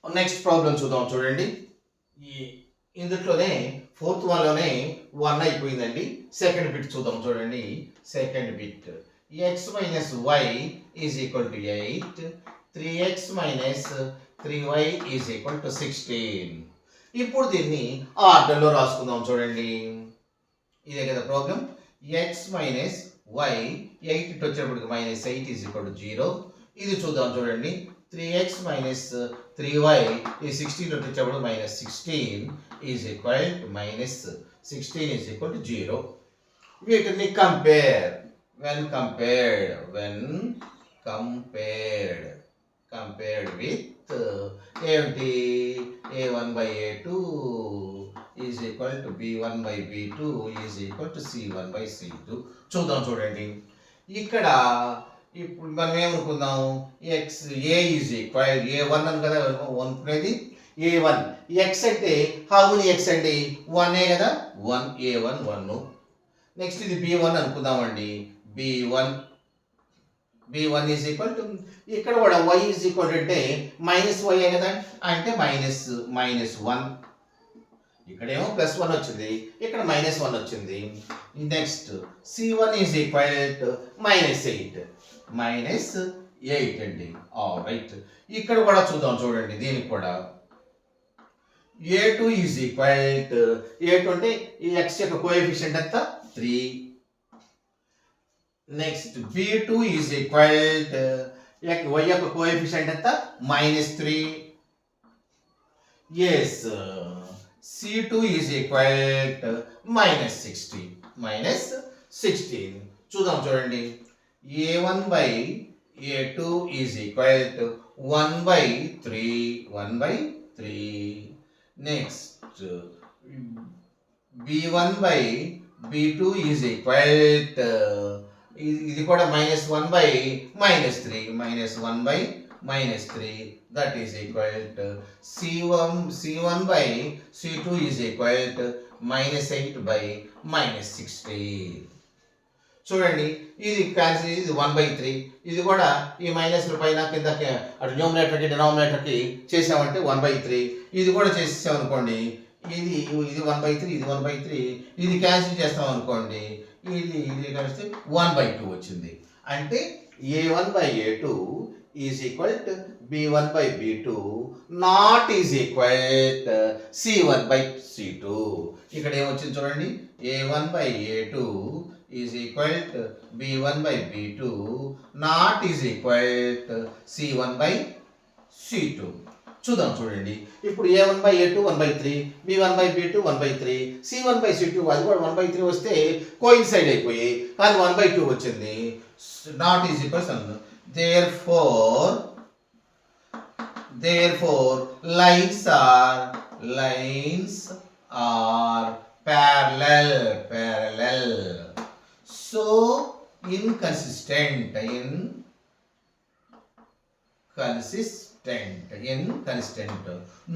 Next problem చూద్దాం చూడండి. ఈ ఇందులోనే ఫోర్త్ వన్లోనే 1 అయిపోయిందండి. సెకండ్ బిట్ చూద్దాం చూడండి. Second bit x minus y is equal to 8, 3x minus 3y is equal to 16. ఇప్పుడు దీన్ని ఆర్డర్లో రాసుకుందాం చూడండి. ఇదే కదా ప్రాబ్లం. ఎక్స్ మైనస్ వై 8 ఇటు వచ్చేటప్పటికి మైనస్ 8 ఈజ్ ఈక్వల్ టు 0. ఇది చూద్దాం చూడండి. 3x మైనస్ 3y ఈ 16 వచ్చేటప్పుడు minus 16 is equal to minus 16 is equal to 0. వీటిని కంపేర్ కంపేర్డ్ విత్ ఏమిటి a1 by a2 is equal to b1 by b2 is equal to c1 by c2. చూద్దాం చూడండి. ఇక్కడ ఇప్పుడు మనం ఏమనుకుందాం, x a is equal a1 అని కదా అనుకునేది. a1 ఎక్స్ అంటే హౌ మెనీ ఎక్స్ అండి, 1 కదా, 1 a1 1. నెక్స్ట్ ఇది b1 అనుకుందామండి. b1 is equal to ఇక్కడ కూడా y ఈజ్ ఈక్వల్ అంటే మైనస్ వై కదా, అంటే మైనస్ 1. ఇక్కడేమో ప్లస్ 1 వచ్చింది, ఇక్కడ మైనస్ 1 వచ్చింది. Next c1 is equal to minus 8 అండి. రైట్. ఇక్కడ కూడా చూద్దాం చూడండి. దీనికి కూడా a2 is equal to a2 అంటే ఈ x యొక్క కోఎఫిషియంట్ ఎంత 3. Next b2 is equal to y యొక్క కోఎఫిషియంట్ ఎంత -3. Yes c2 is equal to -16. చూద్దాం చూడండి. a1 by a2 is equal to 1/3. Next b1 by b2 is equal to ఇది కూడా -1 by -3 that is equal to c1 by c2 is equal to -8 by -16. చూడండి, ఇది cancel, ఇది 1/3. ఇది కూడా ఈ మైనస్ పైన కిందకి అటు న్యూమినేటర్కి డినామినేటర్కి చేసామంటే 1/3. ఇది కూడా చేసాం అనుకోండి, ఇది 1/3, ఇది 1/3, ఇది క్యాన్సిల్ చేస్తాం అనుకోండి, ఇది కలిస్తే 1/2 వచ్చింది. అంటే a1 by a2 is equal to b1 by b2 not is equal to c1 by c2. ఇక్కడ ఏమొచ్చింది చూడండి, a1 by a2 is equal to b1 by b2 not is equal to c1 by c2. చూద్దాం చూడండి. ఇప్పుడు a1 by a2 1/3, b1 by b2 1/3, c1 by c2 అది కూడా 1/3 వస్తే coincide అయిపోయి, కానీ 1/2 వచ్చింది. Not is equal to therefore lines are parallel. So inconsistent.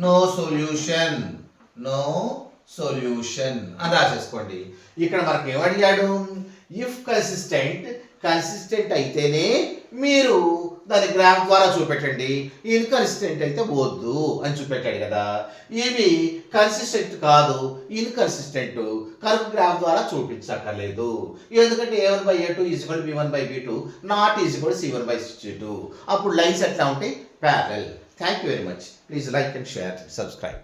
No solution అని రాసేసుకోండి. ఇక్కడ మనకి ఏమడిగాడు, ఇఫ్ కన్సిస్టెంట్ అయితేనే మీరు దాని గ్రాఫ్ ద్వారా చూపెట్టండి, ఇన్కన్సిస్టెంట్ అయితే వద్దు అని చూపెట్టాడు కదా. ఇవి కన్సిస్టెంట్ కాదు, ఇన్కన్సిస్టెంట్, కనుక గ్రాఫ్ ద్వారా చూపించక్కర్లేదు. ఎందుకంటే a1 by a2 is equal to b1 by b2 not is equal to c1 by c2. అప్పుడు లైన్స్ ఎట్లా ఉంటాయి, parallel. Thank you very much. Please like and share, subscribe.